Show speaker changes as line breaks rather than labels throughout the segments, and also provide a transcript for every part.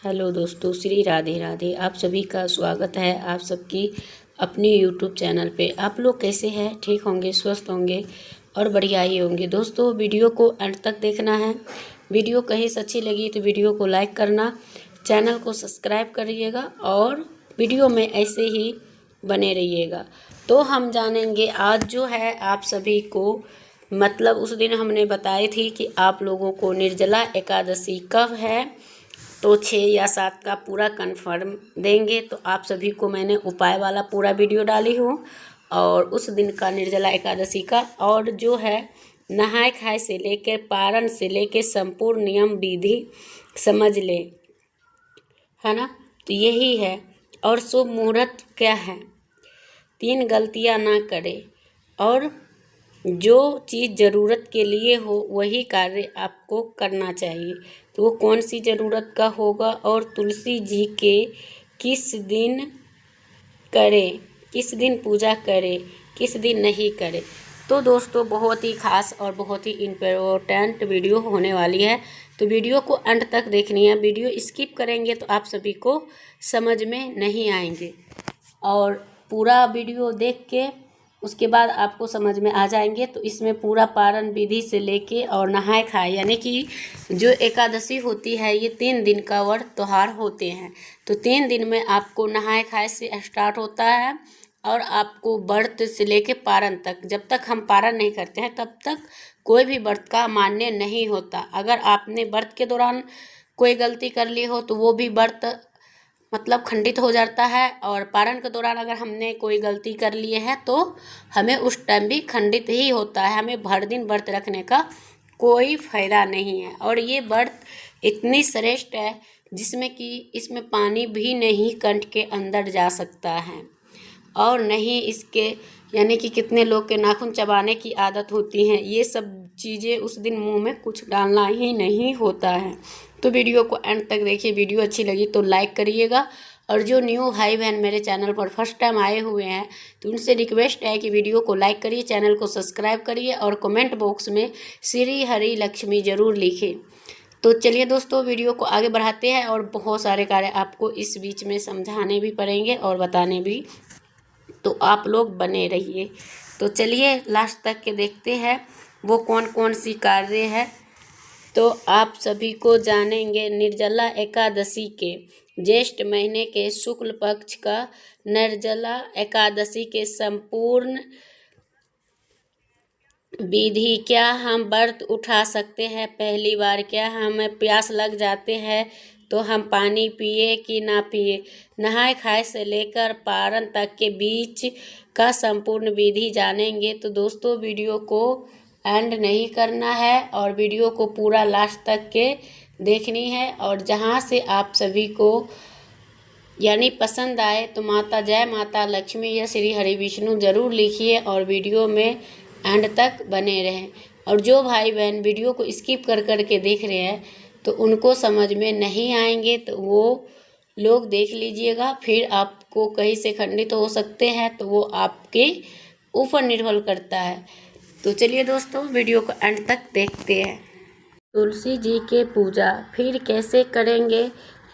Hello दोस्तों, श्री राधे राधे। आप सभी का स्वागत है आप सबकी अपनी यूट्यूब चैनल पे। आप लोग कैसे हैं? ठीक होंगे, स्वस्थ होंगे और बढ़िया ही होंगे। दोस्तों, वीडियो को अंत तक देखना है। वीडियो कहीं से अच्छी लगी तो वीडियो को लाइक करना, चैनल को सब्सक्राइब करिएगा और वीडियो में ऐसे ही बने रहिएगा। तो हम जानेंगे आज जो है आप सभी को, मतलब उस दिन हमने बताई थी कि आप लोगों को निर्जला एकादशी कब है, तो 6 या 7 का पूरा कंफर्म देंगे। तो आप सभी को मैंने उपाय वाला पूरा वीडियो डाली हूँ और उस दिन का निर्जला एकादशी का, और जो है नहाय खाए से लेकर पारण से लेकर संपूर्ण नियम विधि समझ ले, है ना। तो यही है। और शुभ मुहूर्त क्या है? 3 गलतियाँ ना करे और जो चीज़ ज़रूरत के लिए हो वही कार्य आपको करना चाहिए। तो वो कौन सी ज़रूरत का होगा और तुलसी जी के किस दिन करें, किस दिन पूजा करें, किस दिन नहीं करें। तो दोस्तों, बहुत ही खास और बहुत ही इम्पोर्टेंट वीडियो होने वाली है। तो वीडियो को अंत तक देखनी है। वीडियो स्किप करेंगे तो आप सभी को समझ में नहीं आएंगे, और पूरा वीडियो देख के उसके बाद आपको समझ में आ जाएंगे। तो इसमें पूरा पारण विधि से लेके और नहाए खाए, यानी कि जो एकादशी होती है ये 3 दिन का व्रत त्योहार होते हैं। तो 3 दिन में आपको नहाए खाए से स्टार्ट होता है और आपको व्रत से लेके पारण तक, जब तक हम पारण नहीं करते हैं तब तक कोई भी व्रत का मान्य नहीं होता। अगर आपने व्रत के दौरान कोई गलती कर ली हो तो वो भी व्रत मतलब खंडित हो जाता है, और पारण के दौरान अगर हमने कोई गलती कर लिए है तो हमें उस टाइम भी खंडित ही होता है। हमें भर दिन व्रत रखने का कोई फ़ायदा नहीं है। और ये व्रत इतनी श्रेष्ठ है जिसमें कि इसमें पानी भी नहीं कंठ के अंदर जा सकता है, और नहीं इसके, यानी कि कितने लोग के नाखून चबाने की आदत होती है। ये सब चीज़ें उस दिन मुंह में कुछ डालना ही नहीं होता है। तो वीडियो को एंड तक देखिए। वीडियो अच्छी लगी तो लाइक करिएगा, और जो न्यू भाई बहन मेरे चैनल पर फर्स्ट टाइम आए हुए हैं तो उनसे रिक्वेस्ट है कि वीडियो को लाइक करिए, चैनल को सब्सक्राइब करिए और कमेंट बॉक्स में श्री हरि लक्ष्मी ज़रूर लिखें। तो चलिए दोस्तों, वीडियो को आगे बढ़ाते हैं, और बहुत सारे कार्य आपको इस बीच में समझाने भी पड़ेंगे और बताने भी, तो आप लोग बने रहिए। तो चलिए लास्ट तक के देखते हैं वो कौन कौन सी कार्य है। तो आप सभी को जानेंगे निर्जला एकादशी के, ज्येष्ठ महीने के शुक्ल पक्ष का निर्जला एकादशी के संपूर्ण विधि। क्या हम व्रत उठा सकते हैं पहली बार? क्या हमें प्यास लग जाते हैं तो हम पानी पिए कि ना पिए? नहाए खाए से लेकर पारण तक के बीच का संपूर्ण विधि जानेंगे। तो दोस्तों, वीडियो को एंड नहीं करना है और वीडियो को पूरा लास्ट तक के देखनी है। और जहाँ से आप सभी को यानी पसंद आए तो माता जय माता लक्ष्मी या श्री हरि विष्णु ज़रूर लिखिए और वीडियो में एंड तक बने रहें। और जो भाई बहन वीडियो को स्किप कर के देख रहे हैं तो उनको समझ में नहीं आएंगे तो वो लोग देख लीजिएगा, फिर आपको कहीं से खंडित हो सकते हैं, तो वो आपके ऊपर निर्भर करता है। तो चलिए दोस्तों, वीडियो को एंड तक देखते हैं। तुलसी जी के पूजा फिर कैसे करेंगे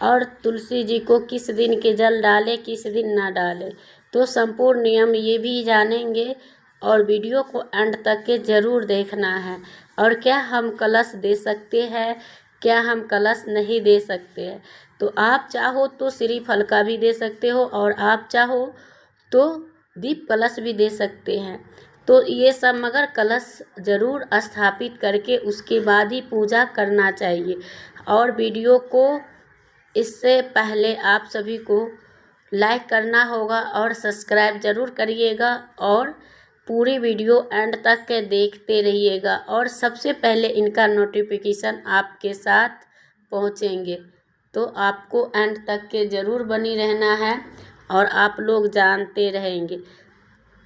और तुलसी जी को किस दिन के जल डालें, किस दिन ना डालें, तो संपूर्ण नियम ये भी जानेंगे। और वीडियो को एंड तक के ज़रूर देखना है। और क्या हम कलश दे सकते हैं, क्या हम कलश नहीं दे सकते हैं? तो आप चाहो तो श्रीफल का भी दे सकते हो, और आप चाहो तो दीप कलश भी दे सकते हैं। तो ये सब, मगर कलश ज़रूर स्थापित करके उसके बाद ही पूजा करना चाहिए। और वीडियो को इससे पहले आप सभी को लाइक करना होगा और सब्सक्राइब ज़रूर करिएगा, और पूरी वीडियो एंड तक के देखते रहिएगा, और सबसे पहले इनका नोटिफिकेशन आपके साथ पहुंचेंगे। तो आपको एंड तक के ज़रूर बनी रहना है और आप लोग जानते रहेंगे।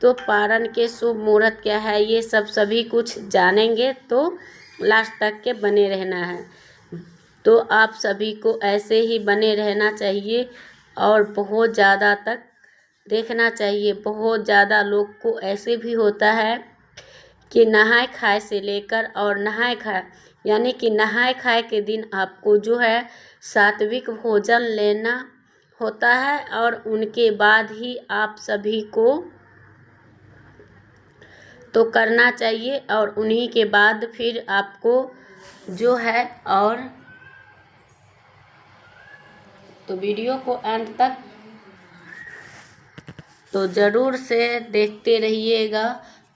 तो पारण के शुभ मुहूर्त क्या है ये सब सभी कुछ जानेंगे, तो लास्ट तक के बने रहना है। तो आप सभी को ऐसे ही बने रहना चाहिए और बहुत ज़्यादा तक देखना चाहिए। बहुत ज़्यादा लोग को ऐसे भी होता है कि नहाए खाए से लेकर और नहाए खाए यानी कि नहाय खाए के दिन आपको जो है सात्विक भोजन लेना होता है और उनके बाद ही आप सभी को तो करना चाहिए और उन्हीं के बाद फिर आपको जो है और तो वीडियो को अंत तक तो ज़रूर से देखते रहिएगा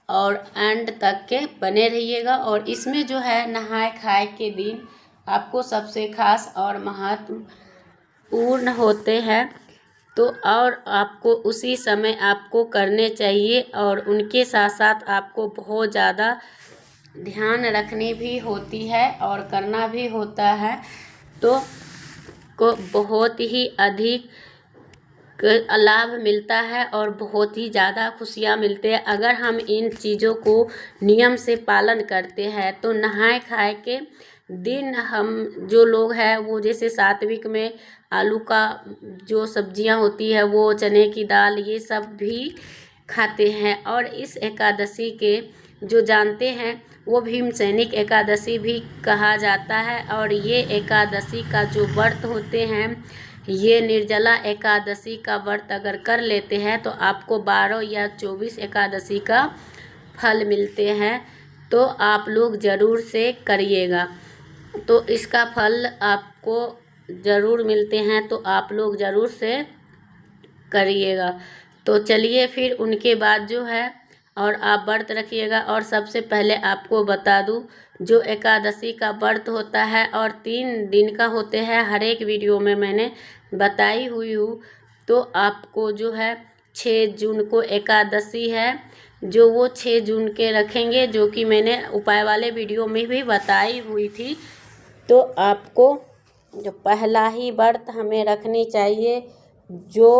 और एंड तक के बने रहिएगा। और इसमें जो है नहाय खाए के दिन आपको सबसे खास और महत्वपूर्ण होते हैं तो और आपको उसी समय आपको करने चाहिए और उनके साथ साथ आपको बहुत ज़्यादा ध्यान रखनी भी होती है और करना भी होता है। तो को बहुत ही अधिक लाभ मिलता है और बहुत ही ज़्यादा खुशियाँ मिलते हैं अगर हम इन चीज़ों को नियम से पालन करते हैं। तो नहाए खाए के दिन हम जो लोग हैं वो जैसे सात्विक में आलू का जो सब्जियां होती है वो चने की दाल ये सब भी खाते हैं। और इस एकादशी के जो जानते हैं वो भीमसैनिक एकादशी भी कहा जाता है। और ये एकादशी का जो व्रत होते हैं ये निर्जला एकादशी का व्रत अगर कर लेते हैं तो आपको 12 या 24 एकादशी का फल मिलते हैं। तो आप लोग ज़रूर से करिएगा तो इसका फल आपको ज़रूर मिलते हैं तो आप लोग ज़रूर से करिएगा। तो चलिए फिर उनके बाद जो है और आप व्रत रखिएगा। और सबसे पहले आपको बता दूं जो एकादशी का व्रत होता है और 3 दिन का होते हैं हर एक वीडियो में मैंने बताई हुई हूँ। तो आपको जो है 6 जून को एकादशी है जो वो 6 जून के रखेंगे जो कि मैंने उपाय वाले वीडियो में भी बताई हुई थी। तो आपको जो पहला ही व्रत हमें रखनी चाहिए जो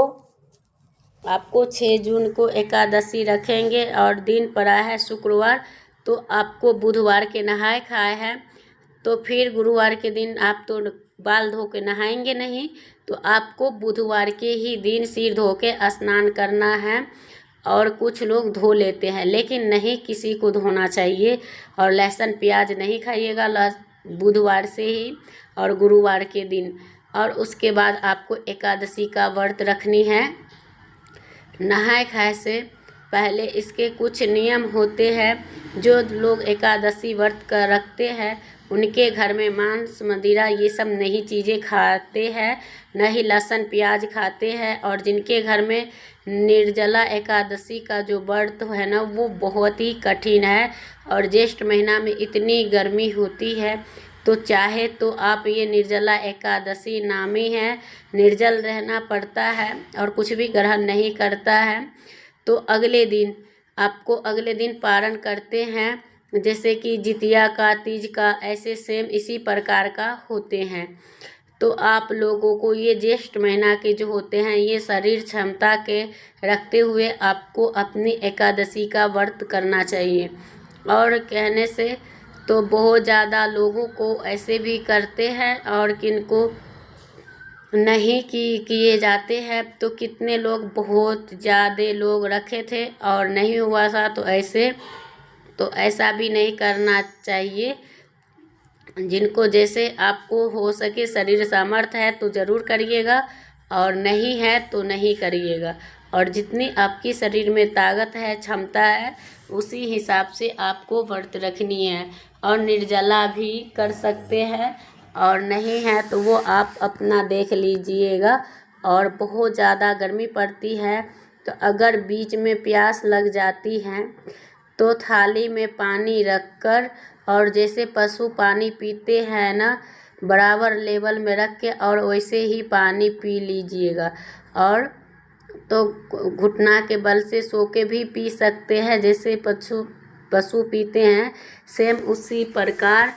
आपको 6 जून को एकादशी रखेंगे और दिन पड़ा है शुक्रवार। तो आपको बुधवार के नहाए खाए हैं तो फिर गुरुवार के दिन आप तो बाल धो के नहाएंगे नहीं तो आपको बुधवार के ही दिन सिर धो के स्नान करना है। और कुछ लोग धो लेते हैं लेकिन नहीं, किसी को धोना चाहिए। और लहसुन प्याज नहीं खाइएगा बुधवार से ही और गुरुवार के दिन। और उसके बाद आपको एकादशी का व्रत रखनी है। नहाए खाए से पहले इसके कुछ नियम होते हैं। जो लोग एकादशी व्रत कर रखते हैं उनके घर में मांस मदिरा ये सब नहीं चीज़ें खाते हैं, न ही लहसुन प्याज खाते हैं। और जिनके घर में निर्जला एकादशी का जो व्रत है ना वो बहुत ही कठिन है और ज्येष्ठ महीना में इतनी गर्मी होती है तो चाहे तो आप ये निर्जला एकादशी नामी है, निर्जल रहना पड़ता है और कुछ भी ग्रहण नहीं करता है। तो अगले दिन आपको अगले दिन पारण करते हैं जैसे कि जितिया का, तीज का, ऐसे सेम इसी प्रकार का होते हैं। तो आप लोगों को ये ज्येष्ठ महीना के जो होते हैं ये शरीर क्षमता के रखते हुए आपको अपनी एकादशी का व्रत करना चाहिए। और कहने से तो बहुत ज़्यादा लोगों को ऐसे भी करते हैं और किनको नहीं किए जाते हैं। तो कितने लोग बहुत ज़्यादा लोग रखे थे और नहीं हुआ था तो ऐसा भी नहीं करना चाहिए। जिनको जैसे आपको हो सके शरीर सामर्थ्य है तो ज़रूर करिएगा और नहीं है तो नहीं करिएगा। और जितनी आपकी शरीर में ताकत है, क्षमता है, उसी हिसाब से आपको व्रत रखनी है। और निर्जला भी कर सकते हैं और नहीं है तो वो आप अपना देख लीजिएगा। और बहुत ज़्यादा गर्मी पड़ती है तो अगर बीच में प्यास लग जाती है तो थाली में पानी रखकर और जैसे पशु पानी पीते हैं ना बराबर लेवल में रख के और वैसे ही पानी पी लीजिएगा। और तो घुटना के बल से सो के भी पी सकते हैं जैसे पशु पीते हैं, सेम उसी प्रकार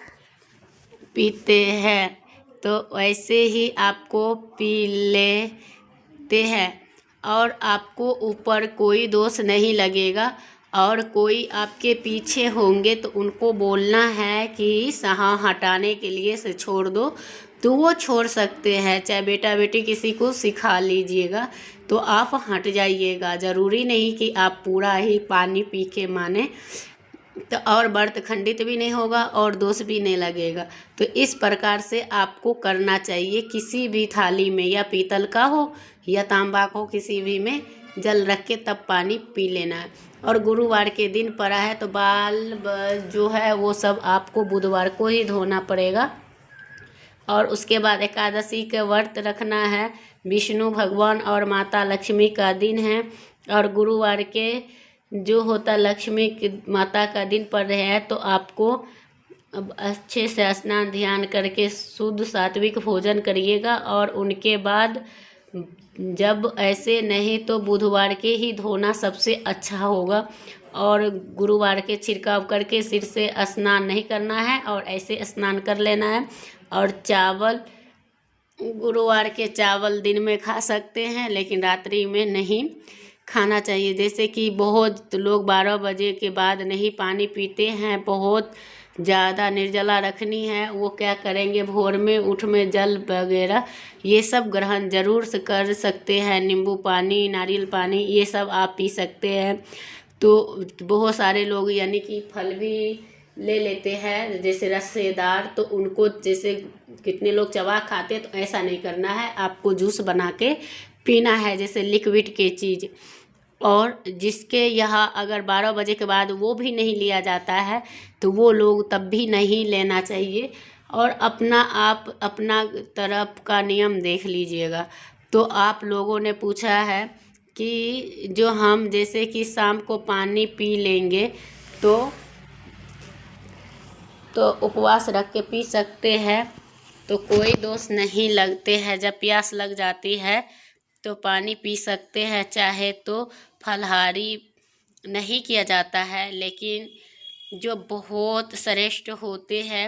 पीते हैं। तो वैसे ही आपको पी लेते हैं और आपको ऊपर कोई दोष नहीं लगेगा। और कोई आपके पीछे होंगे तो उनको बोलना है कि हाँ हटाने के लिए से छोड़ दो तो वो छोड़ सकते हैं। चाहे बेटा बेटी किसी को सिखा लीजिएगा तो आप हट जाइएगा। ज़रूरी नहीं कि आप पूरा ही पानी पी के माने। तो और व्रत खंडित भी नहीं होगा और दोष भी नहीं लगेगा। तो इस प्रकार से आपको करना चाहिए। किसी भी थाली में, या पीतल का हो या तांबा का हो, किसी भी में जल रख के तब पानी पी लेना है। और गुरुवार के दिन पड़ा है तो बाल जो है वो सब आपको बुधवार को ही धोना पड़ेगा। और उसके बाद एकादशी के व्रत रखना है। विष्णु भगवान और माता लक्ष्मी का दिन है, और गुरुवार के जो होता लक्ष्मी की माता का दिन पड़ रहे हैं, तो आपको अब अच्छे से स्नान ध्यान करके शुद्ध सात्विक भोजन करिएगा। और उनके बाद जब ऐसे नहीं तो बुधवार के ही धोना सबसे अच्छा होगा। और गुरुवार के छिड़काव करके सिर से स्नान नहीं करना है, और ऐसे स्नान कर लेना है। और चावल, गुरुवार के चावल दिन में खा सकते हैं, लेकिन रात्रि में नहीं खाना चाहिए। जैसे कि बहुत लोग 12 बजे के बाद नहीं पानी पीते हैं, बहुत ज़्यादा निर्जला रखनी है, वो क्या करेंगे, भोर में उठ में जल वगैरह ये सब ग्रहण जरूर से कर सकते हैं। नींबू पानी, नारियल पानी, ये सब आप पी सकते हैं। तो बहुत सारे लोग यानी कि फल भी ले लेते हैं जैसे रसेदार, तो उनको जैसे कितने लोग चबा खाते, तो ऐसा नहीं करना है, आपको जूस बना के पीना है, जैसे लिक्विड के चीज़। और जिसके यहाँ अगर 12 बजे के बाद वो भी नहीं लिया जाता है, तो वो लोग तब भी नहीं लेना चाहिए। और आप अपना तरफ का नियम देख लीजिएगा। तो आप लोगों ने पूछा है कि जो हम जैसे कि शाम को पानी पी लेंगे तो उपवास रख के पी सकते हैं, तो कोई दोष नहीं लगते हैं। जब प्यास लग जाती है तो पानी पी सकते हैं, चाहे तो फलाहारी नहीं किया जाता है। लेकिन जो बहुत श्रेष्ठ होते हैं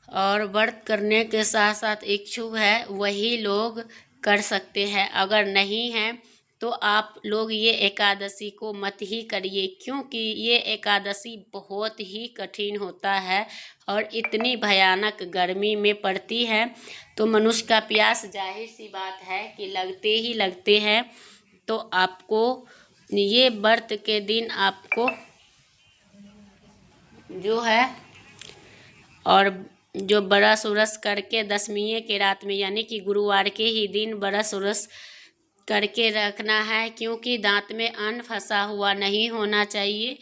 और व्रत करने के साथ साथ इच्छुक है, वही लोग कर सकते हैं। अगर नहीं है तो आप लोग ये एकादशी को मत ही करिए, क्योंकि ये एकादशी बहुत ही कठिन होता है और इतनी भयानक गर्मी में पड़ती है। तो मनुष्य का प्यास जाहिर सी बात है कि लगते ही लगते हैं। तो आपको ये व्रत के दिन आपको जो है, और जो बरस उरस करके दशमी के रात में यानी कि गुरुवार के ही दिन बरस उरस करके रखना है, क्योंकि दांत में अन्न फंसा हुआ नहीं होना चाहिए।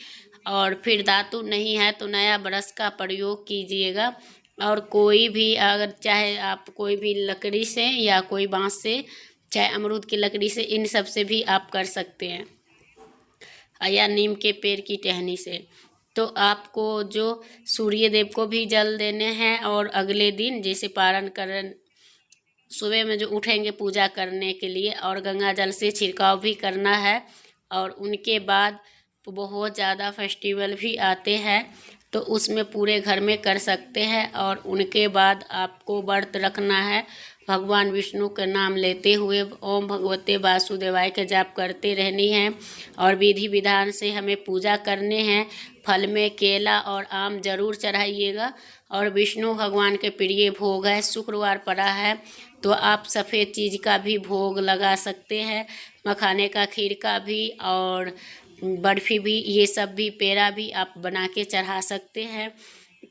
और फिर दातुन नहीं है तो नया ब्रश का प्रयोग कीजिएगा। और कोई भी अगर चाहे आप कोई भी लकड़ी से या कोई बांस से, चाहे अमरूद की लकड़ी से, इन सब से भी आप कर सकते हैं, या नीम के पेड़ की टहनी से। तो आपको जो सूर्य देव को भी जल देने हैं, और अगले दिन जैसे पारण करन सुबह में जो उठेंगे पूजा करने के लिए, और गंगा जल से छिड़काव भी करना है। और उनके बाद बहुत ज़्यादा फेस्टिवल भी आते हैं, तो उसमें पूरे घर में कर सकते हैं। और उनके बाद आपको व्रत रखना है, भगवान विष्णु का नाम लेते हुए ओम भगवते वासुदेवाय के जाप करते रहनी है। और विधि विधान से हमें पूजा करने हैं। फल में केला और आम जरूर चढ़ाइएगा। और विष्णु भगवान के प्रिय भोग है, शुक्रवार पड़ा है तो आप सफ़ेद चीज़ का भी भोग लगा सकते हैं, मखाने का, खीर का भी, और बर्फ़ी भी, ये सब भी, पेड़ा भी आप बना के चढ़ा सकते हैं।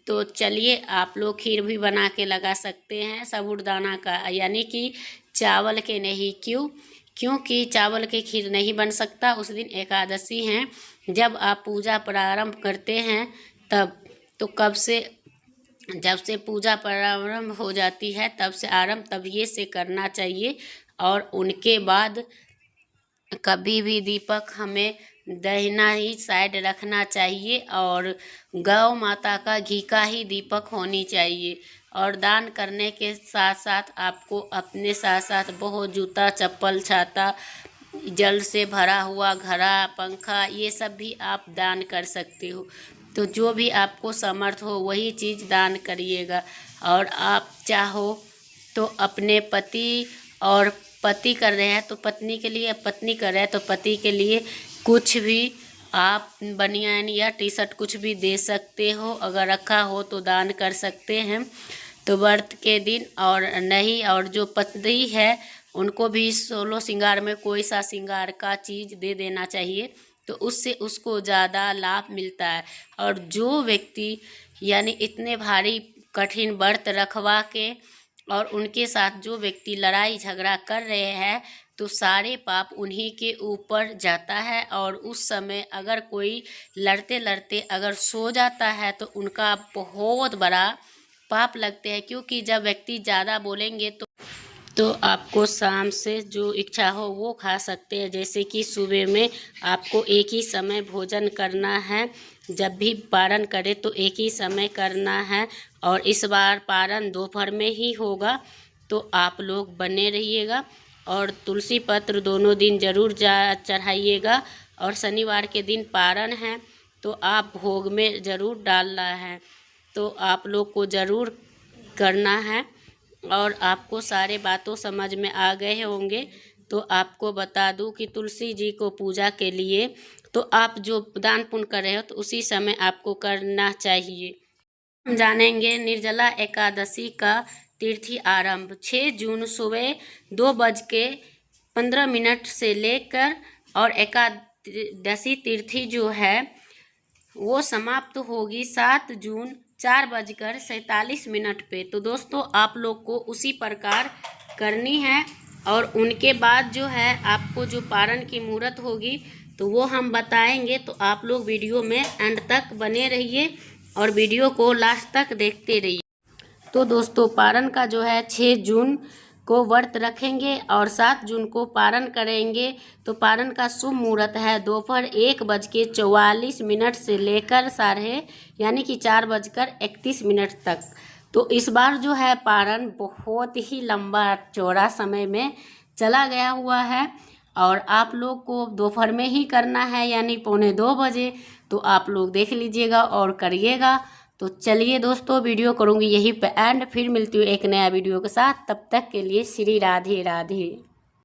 तो चलिए, आप लोग खीर भी बना के लगा सकते हैं साबूदाना का, यानी कि चावल के नहीं। क्योंकि चावल के खीर नहीं बन सकता, उस दिन एकादशी है। जब आप पूजा प्रारंभ करते हैं तब, तो जब से पूजा प्रारंभ हो जाती है तब ये से करना चाहिए। और उनके बाद कभी भी दीपक हमें दहिना ही साइड रखना चाहिए, और गौ माता का घी का ही दीपक होनी चाहिए। और दान करने के साथ साथ आपको अपने साथ साथ बहुत जूता, चप्पल, छाता, जल से भरा हुआ घड़ा, पंखा, ये सब भी आप दान कर सकते हो। तो जो भी आपको समर्थ हो वही चीज़ दान करिएगा। और आप चाहो तो अपने पति कर रहे हैं तो पत्नी के लिए, पत्नी कर रहे हैं तो पति के लिए कुछ भी आप बनियान या टी शर्ट कुछ भी दे सकते हो। अगर रखा हो तो दान कर सकते हैं, तो व्रत के दिन। और नहीं, और जो पत्नी है उनको भी 16 श्रृंगार में कोई सा श्रृंगार का चीज़ दे देना चाहिए, तो उससे उसको ज़्यादा लाभ मिलता है। और जो व्यक्ति यानी इतने भारी कठिन व्रत रखवा के और उनके साथ जो व्यक्ति लड़ाई झगड़ा कर रहे हैं तो सारे पाप उन्हीं के ऊपर जाता है। और उस समय अगर कोई लड़ते लड़ते अगर सो जाता है तो उनका बहुत बड़ा पाप लगते हैं, क्योंकि जब व्यक्ति ज़्यादा बोलेंगे तो आपको शाम से जो इच्छा हो वो खा सकते हैं। जैसे कि सुबह में आपको एक ही समय भोजन करना है, जब भी पारण करें तो एक ही समय करना है। और इस बार पारण दोपहर में ही होगा, तो आप लोग बने रहिएगा। और तुलसी पत्र दोनों दिन ज़रूर चढ़ाइएगा। और शनिवार के दिन पारण है तो आप भोग में ज़रूर डालना है, तो आप लोग को ज़रूर करना है। और आपको सारे बातों समझ में आ गए होंगे। तो आपको बता दूं कि तुलसी जी को पूजा के लिए तो आप जो दान पुण्य कर रहे हो तो उसी समय आपको करना चाहिए। हम जानेंगे निर्जला एकादशी का तिथि आरंभ 6 जून सुबह 2:15 से लेकर और एकादशी तिथि जो है वो समाप्त होगी 7 जून 4:47 पे। तो दोस्तों आप लोग को उसी प्रकार करनी है। और उनके बाद जो है आपको जो पारण की मुहूर्त होगी तो वो हम बताएंगे। तो आप लोग वीडियो में एंड तक बने रहिए और वीडियो को लास्ट तक देखते रहिए। तो दोस्तों पारण का जो है 6 जून को व्रत रखेंगे और 7 जून को पारण करेंगे। तो पारण का शुभ मुहूर्त है दोपहर 1:44 से लेकर यानी कि 4:31 तक। तो इस बार जो है पारण बहुत ही लंबा चौड़ा समय में चला गया हुआ है और आप लोग को दोपहर में ही करना है यानी 1:45 बजे। तो आप लोग देख लीजिएगा और करिएगा। तो चलिए दोस्तों वीडियो करूँगी यहीं पे एंड, फिर मिलती हूँ एक नया वीडियो के साथ। तब तक के लिए श्री राधे राधे।